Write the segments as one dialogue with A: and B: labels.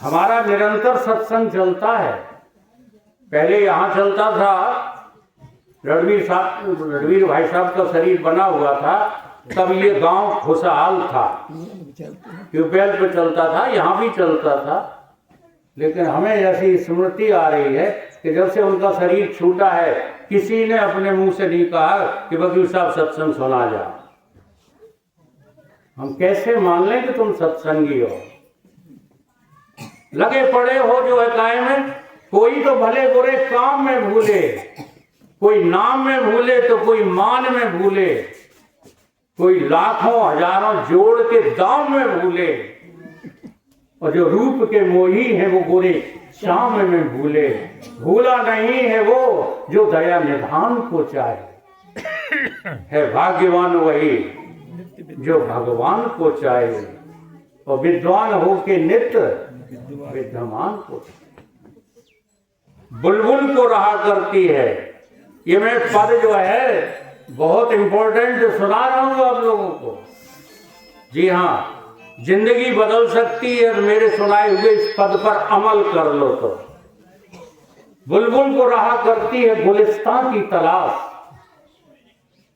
A: हमारा निरंतर सत्संग चलता है। पहले यहाँ चलता था, रणवीर भाई साहब का शरीर बना हुआ था, तब ये गांव खुशहाल था, ट्यूबवेल पे चलता था, यहाँ भी चलता था। लेकिन हमें ऐसी स्मृति आ रही है कि जब से उनका शरीर छूटा है, किसी ने अपने मुंह से नहीं कहा कि वकील साहब सत्संग सुना जा। हम कैसे मान लें कि तुम सत्संगी हो? लगे पड़े हो जो है काय में, कोई तो भले बुरे काम में भूले, कोई नाम में भूले तो कोई मान में भूले, कोई लाखों हजारों जोड़ के दाम में भूले, और जो रूप के मोही है वो गोरे शाम में भूले। भूला नहीं है वो जो दया निधान को चाहे, है भाग्यवान वही जो भगवान को चाहे, और विद्वान हो के नित्य विद्यमान को। बुलबुल को रहा करती है, ये मैं पद जो है बहुत इंपॉर्टेंट सुना रहा हूं आप लोगों को। जी हाँ, जिंदगी बदल सकती है और मेरे सुनाए हुए इस पद पर अमल कर लो तो। बुलबुल को रहा करती है गुलिस्तान की तलाश,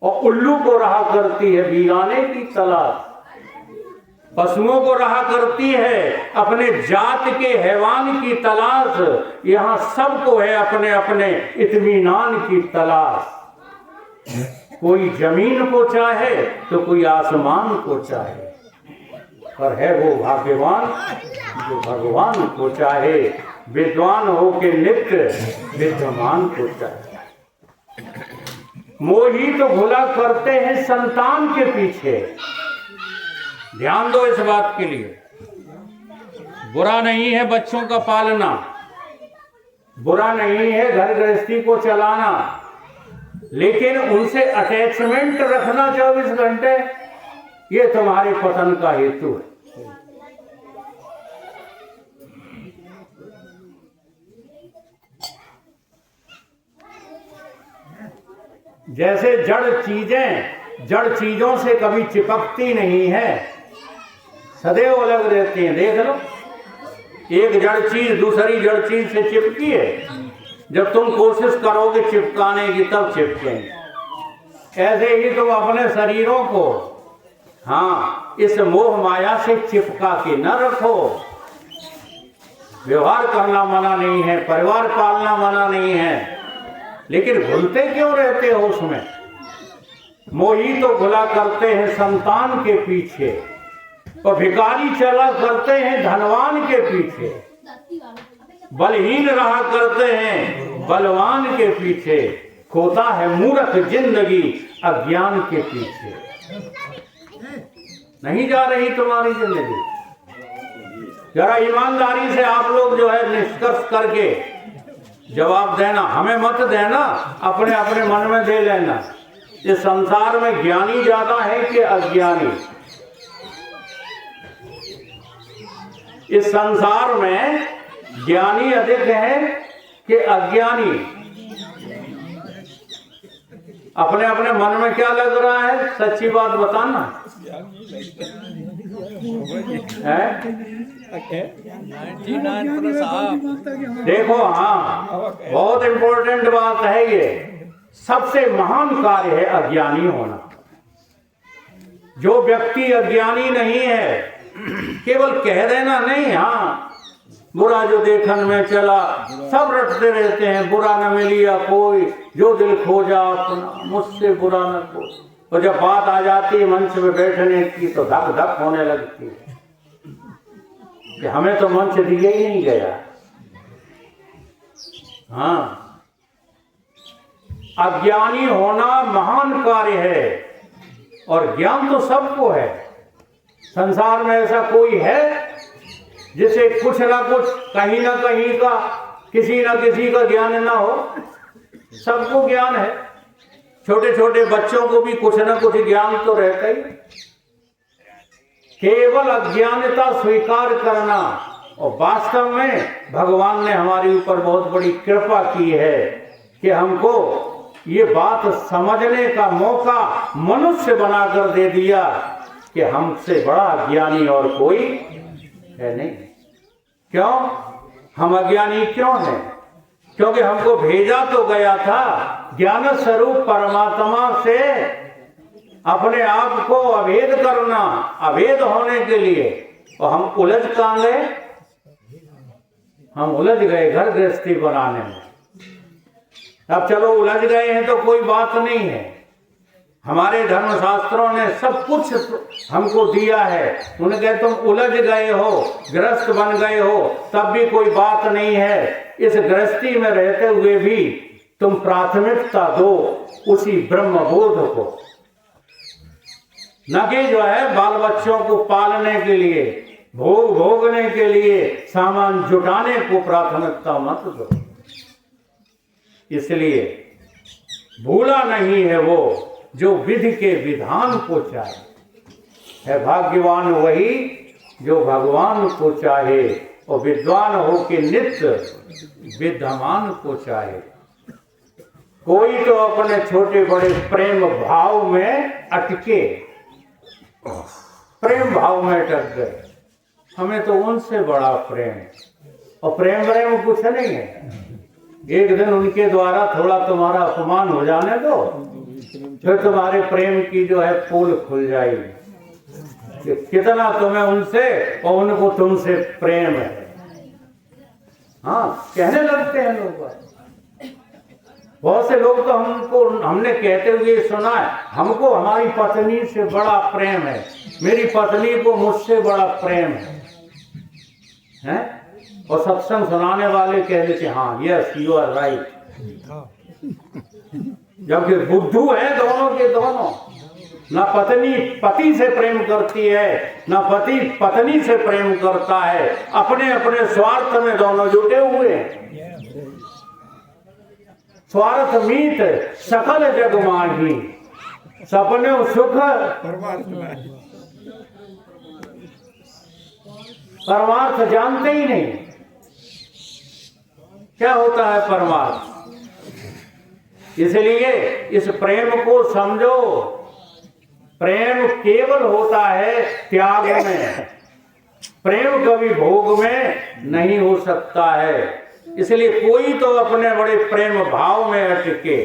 A: और उल्लू को रहा करती है वीराने की तलाश। पशुओं को रहा करती है अपने जात के हैवान की तलाश। यहाँ सबको है अपने अपने इत्मीनान की तलाश। कोई जमीन को चाहे तो कोई आसमान को चाहे, पर है वो भाग्यवान जो भगवान को चाहे, विद्वान हो के नित्य विद्यमान को चाहे। मोही तो भुला करते हैं संतान के पीछे। ध्यान दो इस बात के लिए। बुरा नहीं है बच्चों का पालना, बुरा नहीं है घर गृहस्थी को चलाना, लेकिन उनसे अटैचमेंट रखना 24 घंटे, ये तुम्हारे पतन का हेतु है। जैसे जड़ चीजों से कभी चिपकती नहीं है, सदैव अलग रहती हैं। देख लो, एक जड़ चीज दूसरी जड़ चीज से चिपकी है, जब तुम कोशिश करोगे चिपकाने की तब चिपकेंगे। ऐसे ही तुम अपने शरीरों को हाँ इस मोह माया से चिपका के न रखो। व्यवहार करना मना नहीं है, परिवार पालना मना नहीं है, लेकिन भूलते क्यों रहते हो उसमें? मोही तो भुला करते हैं संतान के पीछे, और भिखारी चला करते हैं धनवान के पीछे। बलहीन रहा करते हैं बलवान के पीछे, खोता है मूर्ख जिंदगी अज्ञान के पीछे। नहीं जा रही तुम्हारी जिंदगी। जरा ईमानदारी से आप लोग जो है निष्कर्ष करके जवाब देना, हमें मत देना, अपने अपने मन में दे लेना। इस संसार में ज्ञानी ज्यादा है कि अज्ञानी? इस संसार में ज्ञानी अधिक है कि अज्ञानी? अपने अपने मन में क्या लग रहा है, सच्ची बात बताना है। देखो, हाँ बहुत इंपॉर्टेंट बात है ये। सबसे महान कार्य है अज्ञानी होना। जो व्यक्ति अज्ञानी नहीं है, केवल कह देना नहीं, हाँ बुरा जो देखन में चला, सब रटते रहते हैं, बुरा न मिलिया कोई, जो दिल खोजा अपना, मुझसे बुरा न कोई। और जब बात आ जाती है मंच में बैठने की तो धक धक होने लगती है कि हमें तो मंच दिया ही नहीं गया। हाँ, अज्ञानी होना महान कार्य है, और ज्ञान तो सबको है। संसार में ऐसा कोई है जिसे कुछ ना कुछ, कहीं ना कहीं का, किसी ना किसी का ज्ञान ना हो? सबको ज्ञान है। छोटे छोटे बच्चों को भी कुछ ना कुछ ज्ञान तो रहता ही। केवल अज्ञानता स्वीकार करना, और वास्तव में भगवान ने हमारे ऊपर बहुत बड़ी कृपा की है कि हमको ये बात समझने का मौका मनुष्य बनाकर दे दिया कि हमसे बड़ा ज्ञानी और कोई है नहीं। क्यों? हम अज्ञानी क्यों हैं? क्योंकि हमको भेजा तो गया था ज्ञान स्वरूप परमात्मा से अपने आप को अभेद करना, अभेद होने के लिए। और हम उलझ कहाँ गए? हम उलझ गए घर गृहस्थी बनाने में। अब चलो उलझ गए हैं तो कोई बात नहीं है, हमारे धर्मशास्त्रों ने सब कुछ हमको दिया है। उन्होंने कहा तुम उलझ गए हो, ग्रस्त बन गए हो, तब भी कोई बात नहीं है। इस गृहस्थी में रहते हुए भी तुम प्राथमिकता दो उसी ब्रह्म बोध को, न कि जो है बाल बच्चों को पालने के लिए, भोग भोगने के लिए सामान जुटाने को प्राथमिकता मत दो। इसलिए भूला नहीं है वो जो विधि के विधान को चाहे, है भाग्यवान वही जो भगवान को चाहे, और विद्वान हो के नित्य विद्यमान को चाहे। कोई तो अपने छोटे बड़े प्रेम भाव में अटके, प्रेम भाव में अटक गए। हमें तो उनसे बड़ा प्रेम, और प्रेम कुछ नहीं है। एक दिन उनके द्वारा थोड़ा तुम्हारा अपमान हो जाने दो, फिर तुम्हारे प्रेम की जो है पोल खुल जाएगी। कितना तुम्हें उनसे और उनको तुमसे प्रेम है। हाँ, कहने लगते हैं लोग। बहुत से लोग तो हमने कहते हुए सुना है, हमको हमारी पत्नी से बड़ा प्रेम है, मेरी पत्नी को मुझसे बड़ा प्रेम है? और सत्संग सुनाने वाले कह देते हाँ यस यू आर राइट, जबकि बुद्धू है दोनों के दोनों। ना पत्नी पति से प्रेम करती है, ना पति पत्नी से प्रेम करता है, अपने अपने स्वार्थ में दोनों जुटे हुए हैं। स्वार्थ मीत सकल जग माही, सपने सुख परमार्थ जानते ही नहीं। क्या होता है परमार्थ? इसलिए इस प्रेम को समझो। प्रेम केवल होता है त्याग में, प्रेम कभी भोग में नहीं हो सकता है। इसलिए कोई तो अपने बड़े प्रेम भाव में अटके,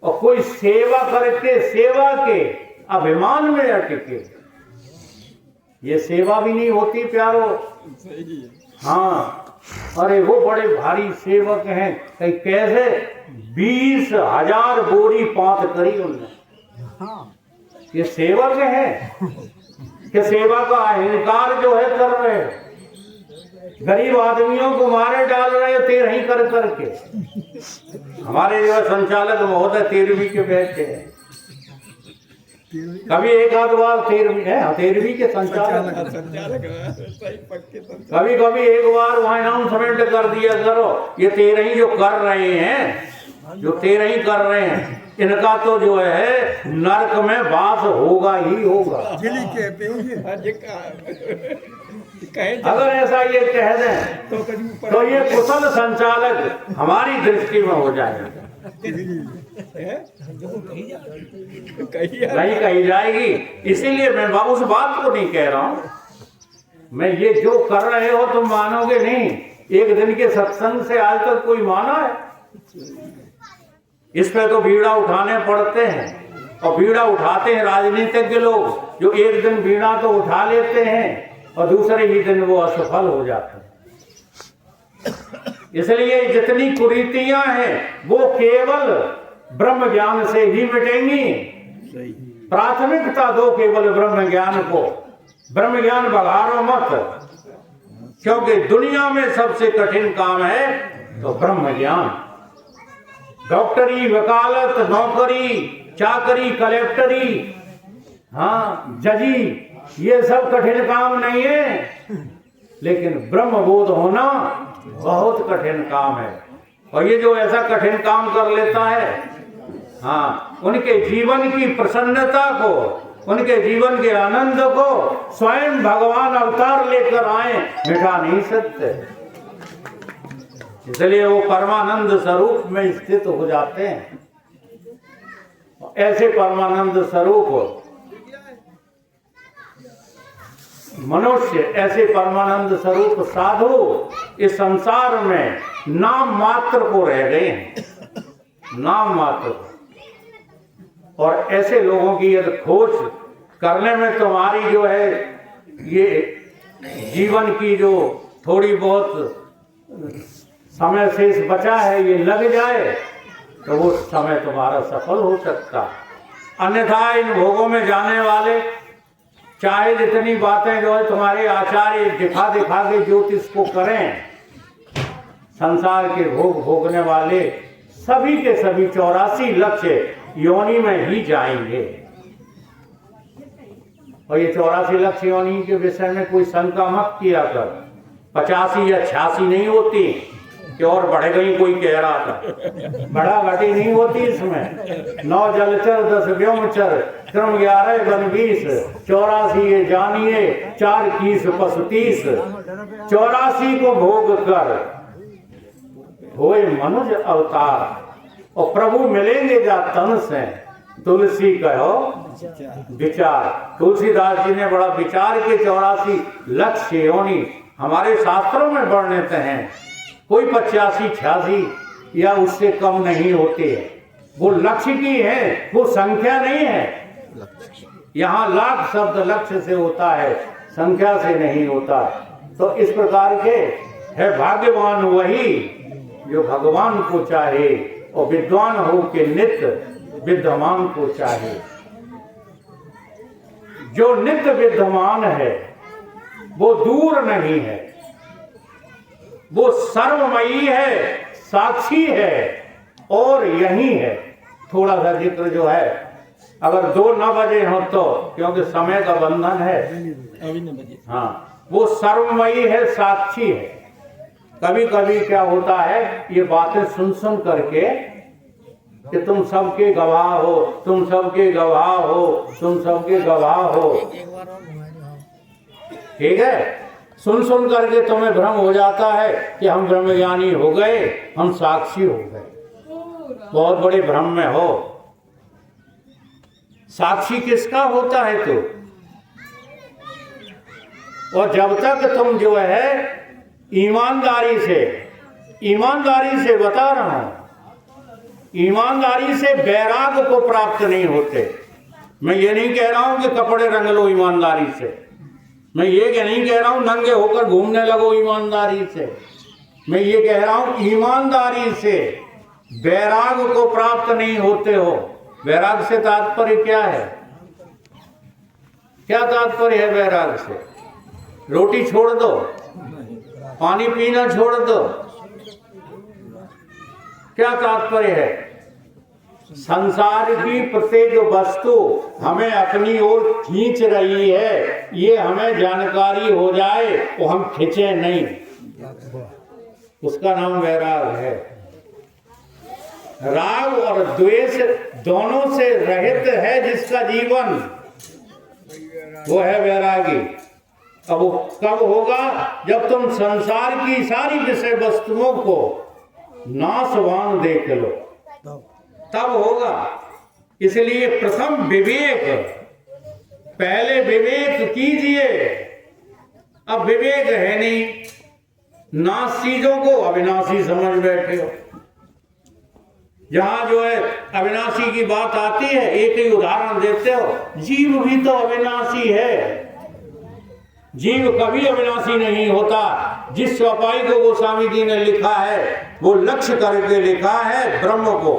A: और कोई सेवा करके सेवा के अभिमान में अटके। ये सेवा भी नहीं होती प्यारो। हाँ, अरे वो बड़े भारी सेवक हैं, कहीं कैसे 20,000 बोरी पात करी उनने। ये सेवक है कि सेवा का अहंकार जो है कर रहे हैं, गरीब आदमियों को मारे डाल रहे हो 13 कर करके। हमारे जो संचालक महोदय 13वीं के बैठे हैं, कभी एक आध बार 13वीं के संचालक कभी कभी एक बार वहां अनाउंसमेंट कर दिया करो, ये 13 जो कर रहे हैं, जो 13 कर रहे हैं, इनका तो जो है नरक में वास होगा ही होगा। अगर ऐसा ये कह दें तो ये कुशल संचालक हमारी दृष्टि में हो जाएगा, नहीं कही जाएगी। इसीलिए मैं उस बात को नहीं कह रहा हूं। मैं ये जो कर रहे हो तुम मानोगे नहीं। एक दिन के सत्संग से आज तक कोई माना है? इस पे तो बीड़ा उठाने पड़ते हैं, और बीड़ा उठाते हैं राजनीतिज्ञ लोग, जो एक दिन बीड़ा तो उठा लेते हैं और दूसरे ही दिन वो असफल हो जाते हैं। इसलिए जितनी कुरीतियां हैं वो केवल ब्रह्म ज्ञान से ही मिटेंगी। प्राथमिकता दो केवल ब्रह्म ज्ञान को। ब्रह्म ज्ञान बघारो मत, क्योंकि दुनिया में सबसे कठिन काम है तो ब्रह्म ज्ञान। डॉक्टरी, वकालत, नौकरी, चाकरी, कलेक्टरी, हाँ जजी, ये सब कठिन काम नहीं है, लेकिन ब्रह्म बोध होना बहुत कठिन काम है। और ये जो ऐसा कठिन काम कर लेता है, हाँ, उनके जीवन की प्रसन्नता को, उनके जीवन के आनंद को स्वयं भगवान अवतार लेकर आए, मिटा नहीं सकते। इसलिए वो परमानंद स्वरूप में स्थित हो जाते हैं। ऐसे परमानंद स्वरूप मनुष्य ऐसे परमानंद स्वरूप साधु इस संसार में नाम मात्र को रह गए हैं, नाम मात्र को। और ऐसे लोगों की यदि खोज करने में तुम्हारी जो है ये जीवन की जो थोड़ी बहुत समय शेष बचा है ये लग जाए तो वो समय तुम्हारा सफल हो सकता है। अन्यथा इन भोगों में जाने वाले चाहे जितनी बातें जो है तुम्हारे आचार्य दिखा दिखा के ज्योतिष को करें, संसार के भोग भोगने वाले सभी के सभी 84 लक्ष्य योनि में ही जाएंगे। और ये 84 लक्ष्य योनि के विषय में कोई शंका मत किया कर। 85 या 86 नहीं होती कि और बढ़ गई कोई कह रहा था, बड़ा घटी नहीं होती इसमें। 9 जलचर 10 व्योमचर क्रम 11 वन 20 84 ये जानिए 4 कीस पशु 30 84 को भोग कर होए मनुज अवतार और प्रभु मिलेंगे जा तन से तुलसी कहो विचार। तुलसीदास जी ने बड़ा विचार के 84 लक्ष्य योनि हमारे शास्त्रों में वर्णित हैं। कोई 85 86 या उससे कम नहीं होते हैं, वो लक्ष्य की है, वो संख्या नहीं है। यहाँ लाख शब्द लक्ष्य से होता है, संख्या से नहीं होता। तो इस प्रकार के है भाग्यवान वही जो भगवान को चाहे और विद्वान हो के नित्य विद्यमान को चाहे। जो नित्य विद्यमान है वो दूर नहीं है, वो सर्वमयी है, साक्षी है और यही है। थोड़ा सा जिक्र जो है अगर 2 न बजे हो तो, क्योंकि समय का बंधन है, हाँ, वो सर्वमयी है, साक्षी है। कभी कभी क्या होता है ये बातें सुन सुन करके कि तुम सबके गवाह हो, तुम सबके गवाह हो, तुम सबके गवाह हो, ठीक है, सुन सुन करके तुम्हें भ्रम हो जाता है कि हम ब्रह्मज्ञानी हो गए, हम साक्षी हो गए। बहुत बड़े भ्रम में हो। साक्षी किसका होता है तू? और जब तक तुम जो है ईमानदारी से बता रहा हूं, ईमानदारी से वैराग को प्राप्त नहीं होते। मैं ये नहीं कह रहा हूं कि कपड़े रंग लो ईमानदारी से, मैं ये नहीं कह रहा हूं नंगे होकर घूमने लगो ईमानदारी से। मैं ये कह रहा हूं ईमानदारी से वैराग को प्राप्त नहीं होते हो। वैराग से तात्पर्य क्या है? क्या तात्पर्य है वैराग से? रोटी छोड़ दो, पानी पीना छोड़ दो, क्या तात्पर्य है? संसार की प्रत्येक वस्तु हमें अपनी ओर खींच रही है, ये हमें जानकारी हो जाए तो हम खींचे नहीं, उसका नाम वैराग है। राग और द्वेष दोनों से रहित है जिसका जीवन, वो है वैरागी। अब वो कब होगा? जब तुम संसार की सारी विषय वस्तुओं को नाशवान देख लो, तब होगा। इसलिए प्रथम विवेक, पहले विवेक कीजिए। अब विवेक है नहीं, नाश चीजों को अविनाशी समझ बैठे हो। जहां जो है अविनाशी की बात आती है, एक ही उदाहरण देते हो, जीव भी तो अविनाशी है। जीव कभी अविनाशी नहीं होता। जिस चौपाई को गोस्वामी जी ने लिखा है वो लक्ष्य करके लिखा है ब्रह्म को,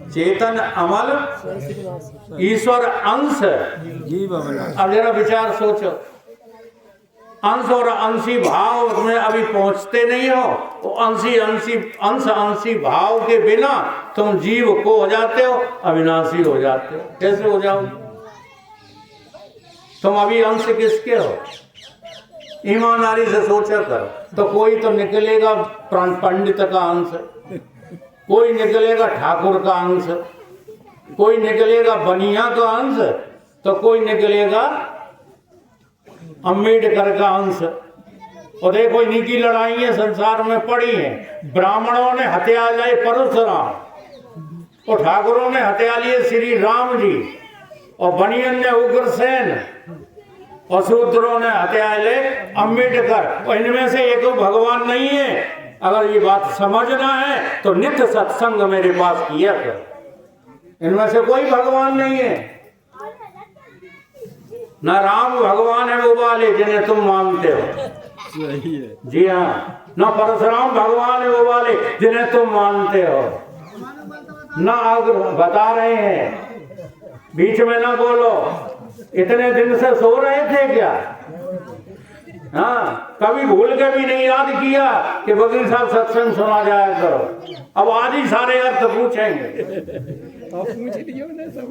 A: चेतन अमल ईश्वर अंश। अब जरा विचार सोचो, अंश और अंशी भाव में अभी पहुंचते नहीं हो तो अंशी भाव के बिना तुम जीव को हो जाते हो, अविनाशी हो जाते हो। कैसे हो जाओ? तुम अभी अंश किसके हो? ईमानदारी से सोचा करो। तो कोई तो निकलेगा पंडित का अंश, कोई निकलेगा ठाकुर का अंश, कोई निकलेगा बनिया का अंश, तो कोई निकलेगा अम्बेडकर का अंश। और देखो इन्हीं की लड़ाइयां संसार में पड़ी हैं। ब्राह्मणों ने हत्या लिए परशुराम और ठाकुरों ने हत्या लिए श्री राम जी और बनियन ने उग्रसेन और शूद्रों ने हत्याले अम्बेडकर, और इनमें से एक भगवान नहीं है। अगर ये बात समझना है तो नित्य सत्संग मेरे पास किया कर। इनमें से कोई भगवान नहीं है। न राम भगवान है वो वाले जिन्हें तुम मानते हो,
B: सही है।
A: जी हाँ। न परशुराम भगवान है वो वाले जिन्हें तुम मानते हो। न अगर बता रहे हैं, बीच में ना बोलो। इतने दिन से सो रहे थे क्या? हाँ, कभी भूल के भी नहीं याद किया कि वकील साहब सत्संग सुना जाया करो। अब आज ही सारे अर्थ पूछेंगे।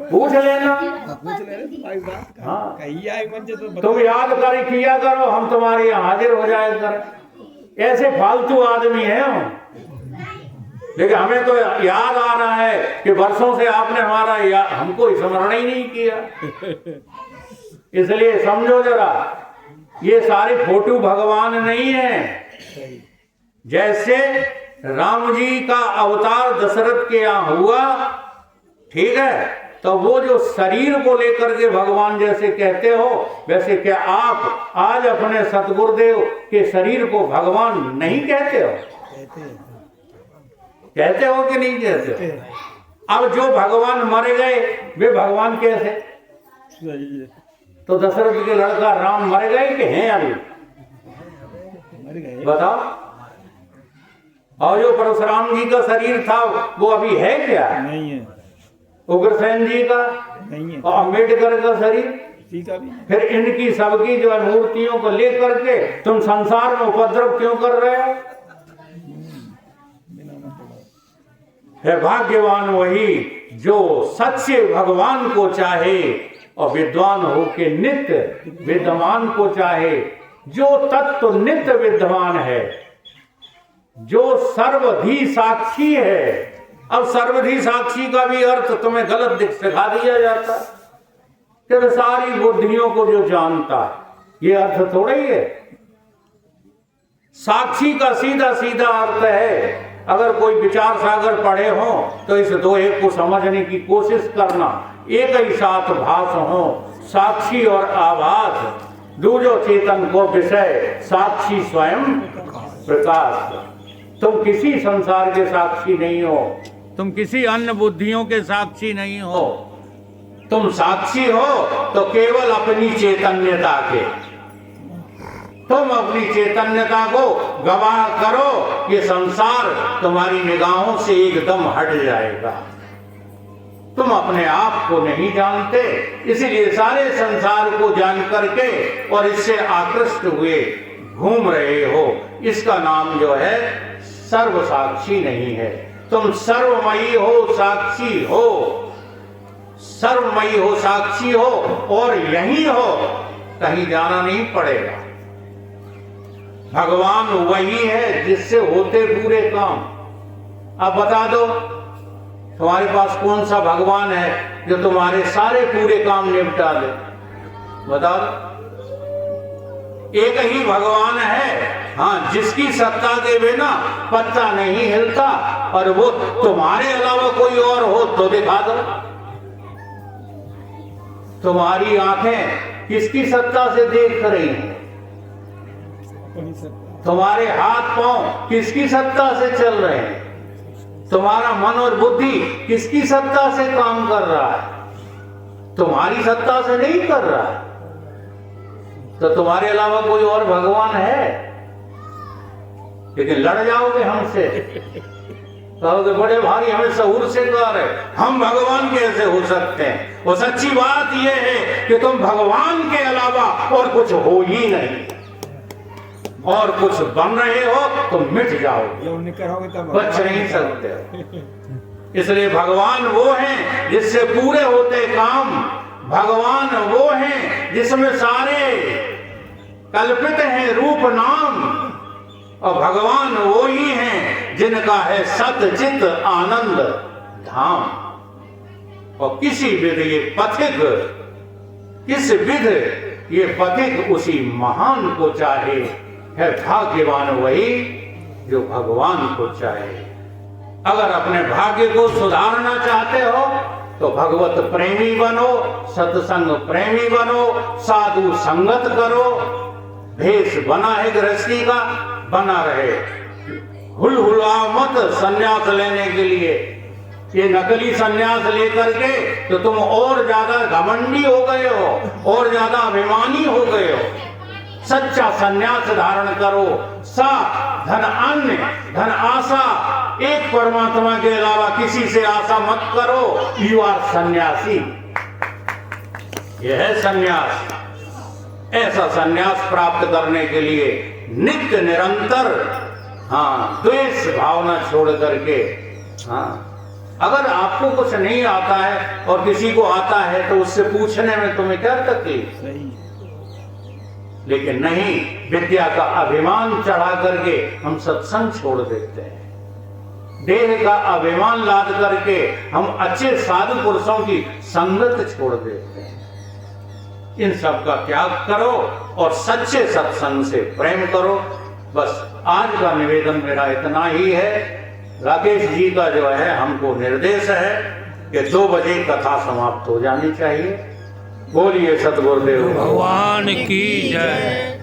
A: पूछ लेना। हाँ, तुम याद कर किया करो, हम तुम्हारे यहाँ हाजिर हो जाया करें। ऐसे फालतू आदमी हैं हम। लेकिन हमें तो याद आ रहा है कि वर्षों से आपने हमारा हमको स्मरण ही नहीं किया। इसलिए समझो जरा, ये सारे फोटो भगवान नहीं है। जैसे राम जी का अवतार दशरथ के यहाँ हुआ, ठीक है, तो वो जो शरीर को लेकर के भगवान जैसे कहते हो, वैसे क्या आप आज अपने सतगुरुदेव के शरीर को भगवान नहीं कहते हो? कहते हो कि नहीं कहते हो? अब जो भगवान मर गए वे भगवान कैसे? तो दशरथ के लड़का राम मर गए कि हैं अभी? बताओ। और जो परशुराम जी का शरीर था वो अभी है क्या?
B: नहीं है।
A: उग्रसेन जी का
B: नहीं है।
A: और अम्बेडकर का शरीर,
B: का भी।
A: फिर इनकी सबकी जो है मूर्तियों को लेकर के तुम संसार में उपद्रव क्यों कर रहे हो? है भाग्यवान वही जो सच्चे भगवान को चाहे और विद्वान हो के नित्य विद्यमान को चाहे, जो तत्व नित्य विद्यमान है, जो सर्वधी साक्षी है। अब सर्वधी साक्षी का भी अर्थ तुम्हें गलत सिखा दिया जाता कि सारी बुद्धियों को जो जानता है, ये अर्थ थोड़ा ही है। साक्षी का सीधा सीधा अर्थ है, अगर कोई विचार सागर पढ़े हो तो इस दोहे को समझने की कोशिश करना। एक ही साथ भास हो साक्षी और आभास, दूजो चेतन को विषय साक्षी स्वयं प्रकाश। तुम किसी संसार के साक्षी नहीं हो, तुम किसी अन्य बुद्धियों के साक्षी नहीं हो। तुम साक्षी हो तो केवल अपनी चैतन्यता के। तुम अपनी चैतन्यता को गवाह करो, ये संसार तुम्हारी निगाहों से एकदम हट जाएगा। तुम अपने आप को नहीं जानते, इसीलिए सारे संसार को जान करके और इससे आकृष्ट हुए घूम रहे हो। इसका नाम जो है सर्व साक्षी नहीं है। तुम सर्वमयी हो, साक्षी हो, सर्वमयी हो, साक्षी हो, और यही हो, कहीं जाना नहीं पड़ेगा। भगवान वही है जिससे होते पूरे काम। अब बता दो तुम्हारे पास कौन सा भगवान है जो तुम्हारे सारे पूरे काम निपटा दे? बता दो। एक ही भगवान है, हाँ, जिसकी सत्ता के बिना पत्ता नहीं हिलता, और वो तुम्हारे अलावा कोई और हो तो दिखा दो। तुम्हारी आंखें किसकी सत्ता से देख रही हैं? तुम्हारे हाथ पांव किसकी सत्ता से चल रहे हैं? तुम्हारा मन और बुद्धि किसकी सत्ता से काम कर रहा है? तुम्हारी सत्ता से नहीं कर रहा है। तो तुम्हारे अलावा कोई और भगवान है? लेकिन लड़ जाओगे हमसे, कहोगे बड़े भारी हमें सहूर से कर है, हम भगवान कैसे हो सकते हैं? वो सच्ची बात यह है कि तुम भगवान के अलावा और कुछ हो ही नहीं, और कुछ बन रहे हो तो मिट जाओगे, बच नहीं सकते। इसलिए भगवान वो हैं जिससे पूरे होते काम। भगवान वो हैं जिसमें सारे कल्पित हैं रूप नाम, और भगवान वो ही हैं जिनका है सत चित आनंद धाम। और किसी विध ये पथिक, किस विध ये पथिक उसी महान को चाहे। है भाग्यवान वही जो भगवान को चाहे। अगर अपने भाग्य को सुधारना चाहते हो तो भगवत प्रेमी बनो, सत्संग प्रेमी बनो, साधु संगत करो। भेष बना है गृहस्थी का, बना रहे। हुलहुलाओ मत सन्यास लेने के लिए। ये नकली सन्यास लेकर के तो तुम और ज्यादा घमंडी हो गए हो, और ज्यादा अभिमानी हो गए हो। सच्चा सन्यास धारण करो। सा धन अन्य धन आशा, एक परमात्मा के अलावा किसी से आशा मत करो। यू आर सन्यासी। यह है सन्यास। ऐसा सन्यास प्राप्त करने के लिए नित्य निरंतर द्वेष भावना छोड़ करके, अगर आपको कुछ नहीं आता है और किसी को आता है तो उससे पूछने में तुम्हें क्या तकलीफ?
B: सही।
A: लेकिन नहीं, विद्या का अभिमान चढ़ा करके हम सत्संग छोड़ देते हैं। देह का अभिमान लाद करके हम अच्छे साधु पुरुषों की संगत छोड़ देते हैं। इन सब का त्याग करो और सच्चे सत्संग से प्रेम करो। बस आज का निवेदन मेरा इतना ही है। राकेश जी का जो है हमको निर्देश है कि 2 बजे कथा समाप्त हो जानी चाहिए। बोलिए सतगुरुदेव
C: भगवान की जय।